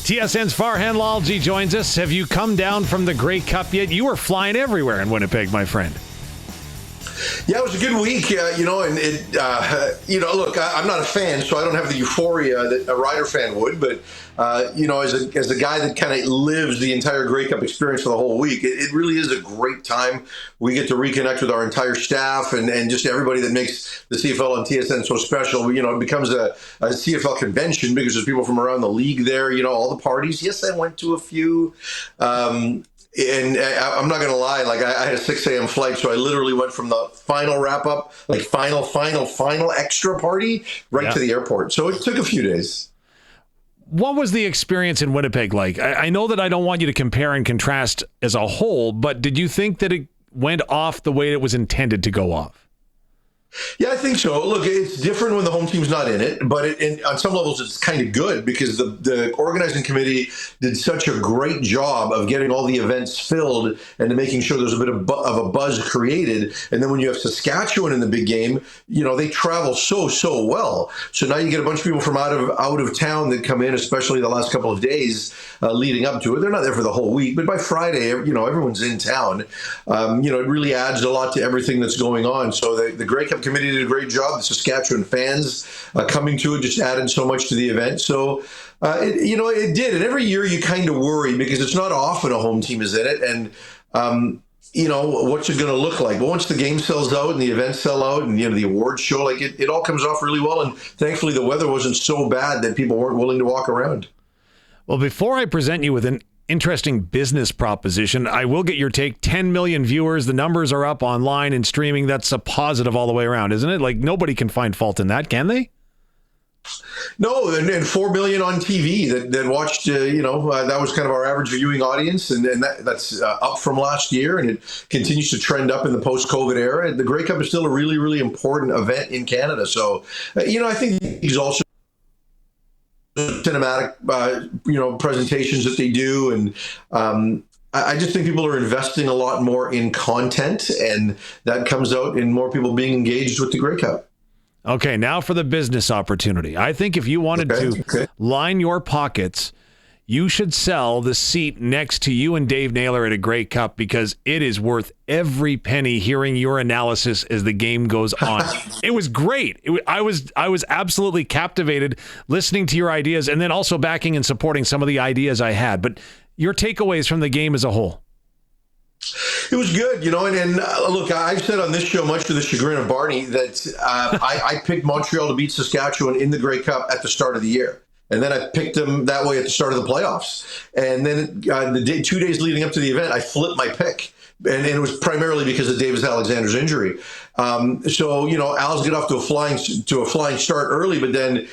TSN's Farhan Lalji joins us. Have you come down from the Grey Cup yet? You were flying everywhere in Winnipeg, my friend. Yeah, it was a good week, look, I'm not a fan, so I don't have the euphoria that a Rider fan would, but, as a guy that kind of lives the entire Grey Cup experience for the whole week, it really is a great time. We get to reconnect with our entire staff and just everybody that makes the CFL and TSN so special. It becomes a CFL convention because there's people from around the league there, all the parties. Yes, I went to a few. And I'm not going to lie, I had a 6 a.m. flight, so I literally went from the final wrap-up, final extra party, to the airport. So it took a few days. What was the experience in Winnipeg like? I know that I don't want you to compare and contrast as a whole, but did you think that it went off the way it was intended to go off? Yeah, I think so. Look, it's different when the home team's not in it, but on some levels it's kind of good because the organizing committee did such a great job of getting all the events filled and making sure there's a bit of a buzz created. And then when you have Saskatchewan in the big game, they travel so well. So now you get a bunch of people from out of town that come in, especially the last couple of days leading up to it. They're not there for the whole week, but by Friday, everyone's in town. It really adds a lot to everything that's going on. So the Grey Cup committee did a great job. The Saskatchewan fans coming to it just added so much to the event. So, it did. And every year you kind of worry because it's not often a home team is in it. And, what's it going to look like? But once the game sells out and the events sell out and, the awards show, it all comes off really well. And thankfully the weather wasn't so bad that people weren't willing to walk around. Well, before I present you with an interesting business proposition, I will get your take. 10 million viewers. The numbers are up online and streaming. That's a positive all the way around, isn't it? Nobody can find fault in that, can they? No, and 4 million on TV that watched, that was kind of our average viewing audience. And that's up from last year. And it continues to trend up in the post-COVID era. The Grey Cup is still a really, really important event in Canada. So, I think he's also cinematic, presentations that they do. And I just think people are investing a lot more in content, and that comes out in more people being engaged with the Grey Cup. Okay, now for the business opportunity. I think if you wanted to line your pockets, you should sell the seat next to you and Dave Naylor at a Grey Cup because it is worth every penny hearing your analysis as the game goes on. It was great. I was absolutely captivated listening to your ideas and then also backing and supporting some of the ideas I had. But your takeaways from the game as a whole. It was good, and look, I've said on this show, much to the chagrin of Barney, that I picked Montreal to beat Saskatchewan in the Grey Cup at the start of the year. And then I picked them that way at the start of the playoffs. And then 2 days leading up to the event, I flipped my pick. And it was primarily because of Davis Alexander's injury. Al's get off to a flying start early, but then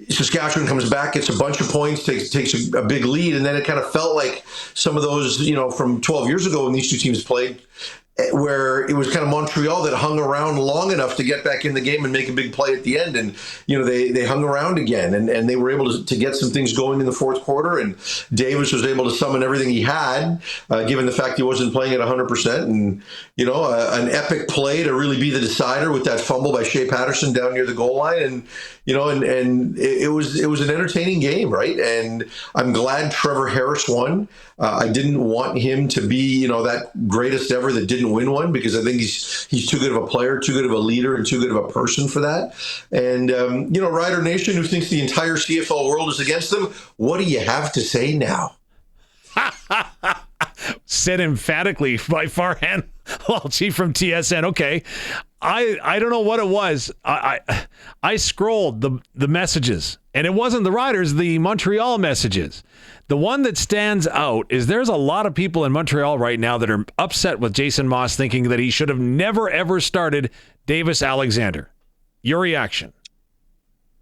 Saskatchewan comes back, gets a bunch of points, takes a big lead. And then it kind of felt like some of those, from 12 years ago when these two teams played, where it was kind of Montreal that hung around long enough to get back in the game and make a big play at the end. And, they hung around again and they were able to get some things going in the fourth quarter. And Davis was able to summon everything he had, given the fact he wasn't playing at 100%. And, an epic play to really be the decider with that fumble by Shea Patterson down near the goal line. And, it was an entertaining game, right? And I'm glad Trevor Harris won. I didn't want him to be, that greatest ever that didn't win one because I think he's too good of a player, too good of a leader, and too good of a person for that. And, Rider Nation, who thinks the entire CFL world is against them, what do you have to say now? Said emphatically by Farhan Lalji from TSN. Okay. I don't know what it was. I scrolled the messages, and it wasn't the Riders, the Montreal messages. The one that stands out is there's a lot of people in Montreal right now that are upset with Jason Moss, thinking that he should have never, ever started Davis Alexander. Your reaction?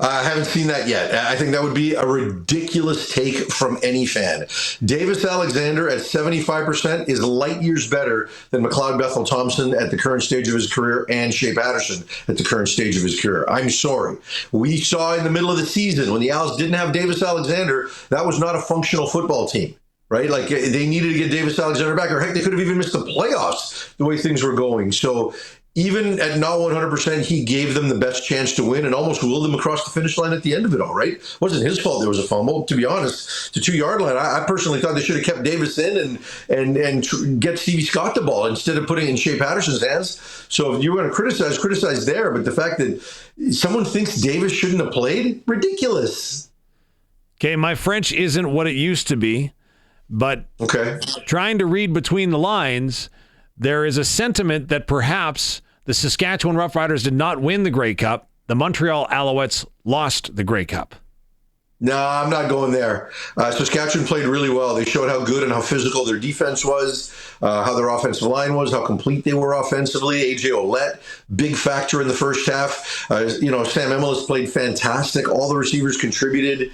I haven't seen that yet. I think that would be a ridiculous take from any fan. Davis Alexander at 75% is light years better than McLeod Bethel Thompson at the current stage of his career and Shea Patterson at the current stage of his career. I'm sorry. We saw in the middle of the season when the Owls didn't have Davis Alexander, that was not a functional football team. Right? They needed to get Davis Alexander back, or heck, they could have even missed the playoffs the way things were going. So even at not 100%, he gave them the best chance to win and almost willed them across the finish line at the end of it all, right? It wasn't his fault there was a fumble. To be honest, the 2-yard line, I personally thought they should have kept Davis in and get Stevie Scott the ball instead of putting it in Shea Patterson's hands. So if you want to criticize there. But the fact that someone thinks Davis shouldn't have played, ridiculous. Okay, my French isn't what it used to be, but trying to read between the lines, there is a sentiment that perhaps the Saskatchewan Roughriders did not win the Grey Cup. The Montreal Alouettes lost the Grey Cup. No, I'm not going there. Saskatchewan played really well. They showed how good and how physical their defense was, how their offensive line was, how complete they were offensively. A.J. Ouellette, big factor in the first half. Sam Emilus played fantastic. All the receivers contributed.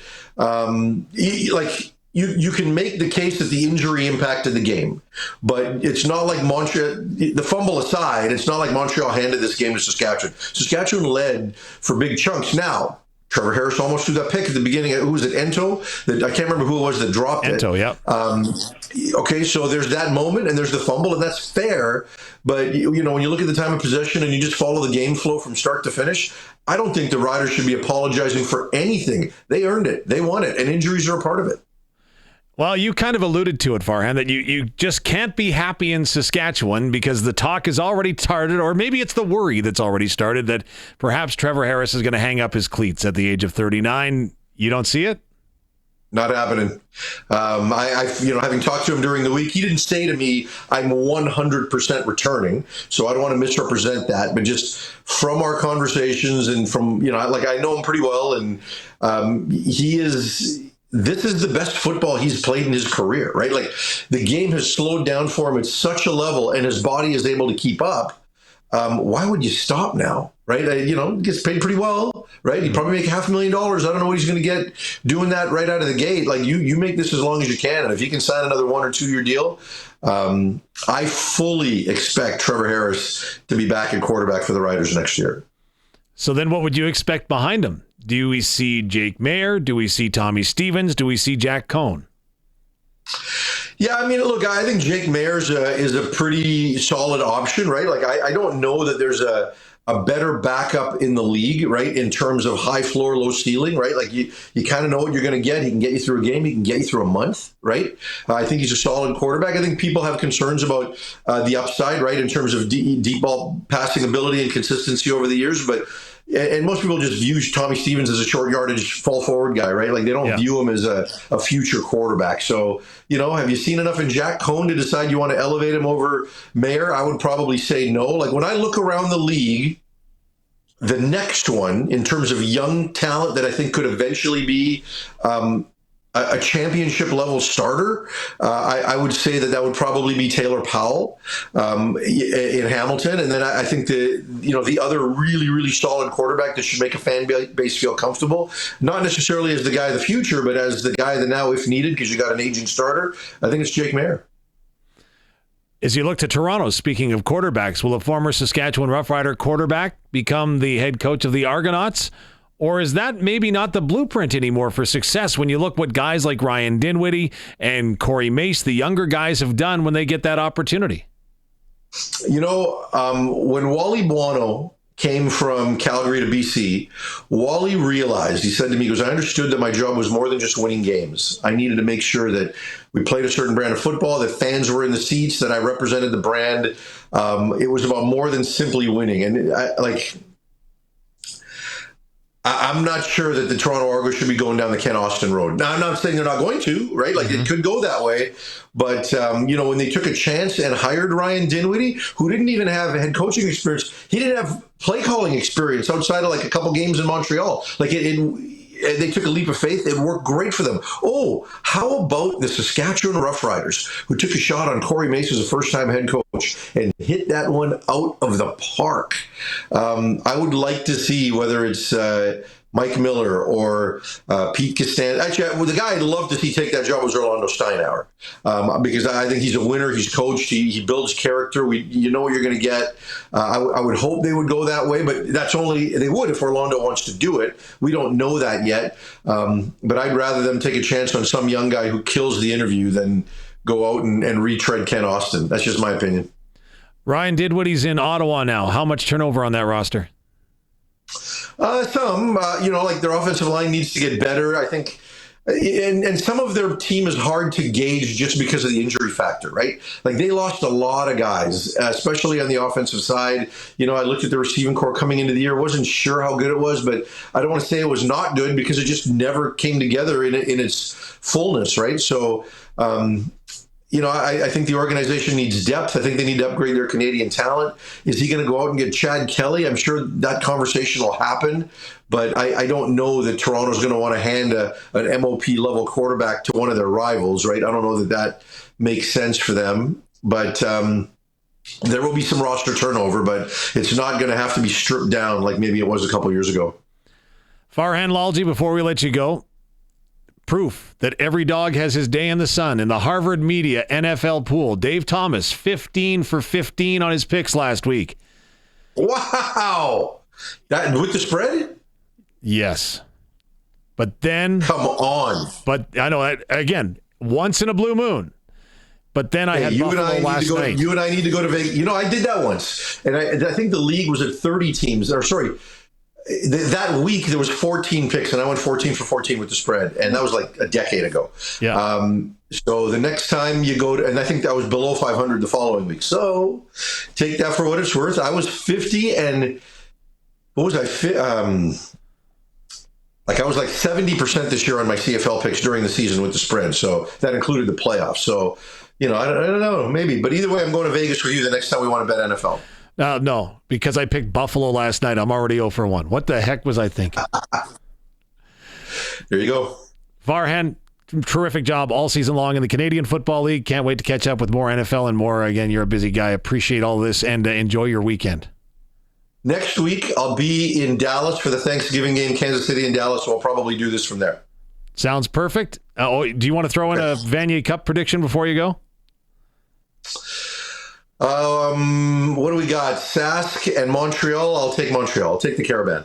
You can make the case that the injury impacted the game, but it's not like Montreal, the fumble aside, it's not like Montreal handed this game to Saskatchewan. Saskatchewan led for big chunks. Now, Trevor Harris almost threw that pick at the beginning. Who was it, Ento? I can't remember who it was that dropped it. Ento, yeah. Okay, so there's that moment, and there's the fumble, and that's fair. But, when you look at the time of possession and you just follow the game flow from start to finish, I don't think the Riders should be apologizing for anything. They earned it. They won it, and injuries are a part of it. Well, you kind of alluded to it, Farhan, that you just can't be happy in Saskatchewan because the talk has already started, or maybe it's the worry that's already started that perhaps Trevor Harris is going to hang up his cleats at the age of 39. You don't see it? Not happening. Having talked to him during the week, he didn't say to me, I'm 100% returning. So I don't want to misrepresent that. But just from our conversations and from, I know him pretty well, and this is the best football he's played in his career, right? Like, the game has slowed down for him at such a level, and his body is able to keep up. Why would you stop now, right? He gets paid pretty well, right? He'd probably make $500,000. I don't know what he's going to get doing that right out of the gate. Like, you make this as long as you can, and if you can sign another 1 or 2 year deal, I fully expect Trevor Harris to be back at quarterback for the Riders next year. So then what would you expect behind him? Do we see Jake Mayer? Do we see Tommy Stevens? Do we see Jack Cohn? Yeah, look, I think Jake Mayer is a pretty solid option, right? Like, I don't know that there's a better backup in the league, right, in terms of high floor, low ceiling, right? Like, you kind of know what you're going to get. He can get you through a game. He can get you through a month, right? I think he's a solid quarterback. I think people have concerns about the upside, right, in terms of deep ball passing ability and consistency over the years, and most people just view Tommy Stevens as a short yardage, fall forward guy, right? Like, they don't view him as a future quarterback. So, have you seen enough in Jack Cohn to decide you want to elevate him over Mayer? I would probably say no. Like, when I look around the league, the next one in terms of young talent that I think could eventually be a championship level starter, I would say that would probably be Taylor Powell in Hamilton. And then I think the other really, really solid quarterback that should make a fan base feel comfortable, not necessarily as the guy of the future, but as the guy that now, if needed, because you got an aging starter, I think it's Jake Mayer. As you look to Toronto, speaking of quarterbacks, will a former Saskatchewan Roughrider quarterback become the head coach of the Argonauts? Or is that maybe not the blueprint anymore for success when you look what guys like Ryan Dinwiddie and Corey Mace, the younger guys, have done when they get that opportunity? When Wally Buono came from Calgary to BC, Wally realized, he said to me, he goes, I understood that my job was more than just winning games. I needed to make sure that we played a certain brand of football, that fans were in the seats, that I represented the brand. It was about more than simply winning. And I'm not sure that the Toronto Argos should be going down the Ken Austin road. Now, I'm not saying they're not going to, right? Like, it could go that way. But, when they took a chance and hired Ryan Dinwiddie, who didn't even have head coaching experience, he didn't have play calling experience outside of like a couple games in Montreal. Like, they took a leap of faith. It worked great for them. Oh, how about the Saskatchewan Roughriders, who took a shot on Corey Mace as a first-time head coach and hit that one out of the park? I would like to see whether it's Mike Miller or Pete Costanza. Actually, the guy I'd love to see take that job was Orlando Steinauer, because I think he's a winner. He's coached. He builds character. You know what you're going to get. I would hope they would go that way, but they would if Orlando wants to do it. We don't know that yet. But I'd rather them take a chance on some young guy who kills the interview than go out and retread Ken Austin. That's just my opinion. Ryan Didwitty's in Ottawa now. How much turnover on that roster? Some, like their offensive line needs to get better, I think. And some of their team is hard to gauge just because of the injury factor, right? Like they lost a lot of guys, especially on the offensive side. I looked at the receiving corps coming into the year, wasn't sure how good it was, but I don't want to say it was not good because it just never came together in its fullness, right? So, I think the organization needs depth. I think they need to upgrade their Canadian talent. Is he going to go out and get Chad Kelly? I'm sure that conversation will happen, but I don't know that Toronto's going to want to hand an MOP level quarterback to one of their rivals, right? I don't know that makes sense for them, but there will be some roster turnover, but it's not going to have to be stripped down like maybe it was a couple years ago. Farhan Lalji, before we let you go, proof that every dog has his day in the sun in the Harvard Media NFL pool. Dave Thomas, 15 for 15 on his picks last week. Wow. That with the spread? Yes. But then... Come on. But I know, again, once in a blue moon. But then I had Buffalo last night. You and I need to go to Vegas. I did that once. And I think the league was at 30 teams. Or sorry, that week there was 14 picks, and I went 14 for 14 with the spread, and that was like a decade ago. Yeah. So the next time you go to, and I think that was below 500 the following week. So take that for what it's worth. I was 50, and what was I? I was like 70% this year on my CFL picks during the season with the spread. So that included the playoffs. So I don't know, maybe, but either way, I'm going to Vegas with you the next time we want to bet NFL. No, because I picked Buffalo last night. I'm already 0 for 1. What the heck was I thinking? There you go. Farhan, terrific job all season long in the Canadian Football League. Can't wait to catch up with more NFL and more. Again, you're a busy guy. Appreciate all this, and enjoy your weekend. Next week, I'll be in Dallas for the Thanksgiving game, Kansas City and Dallas, so I'll probably do this from there. Sounds perfect. Do you want to throw in a Vanier Cup prediction before you go? What do we got? Sask and Montreal. I'll take Montreal. I'll take the Caravan.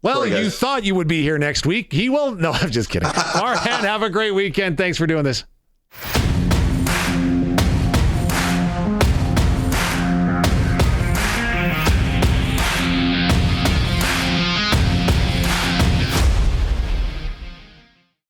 Well, you thought you would be here next week. He will. No, I'm just kidding. Farhan, have a great weekend. Thanks for doing this.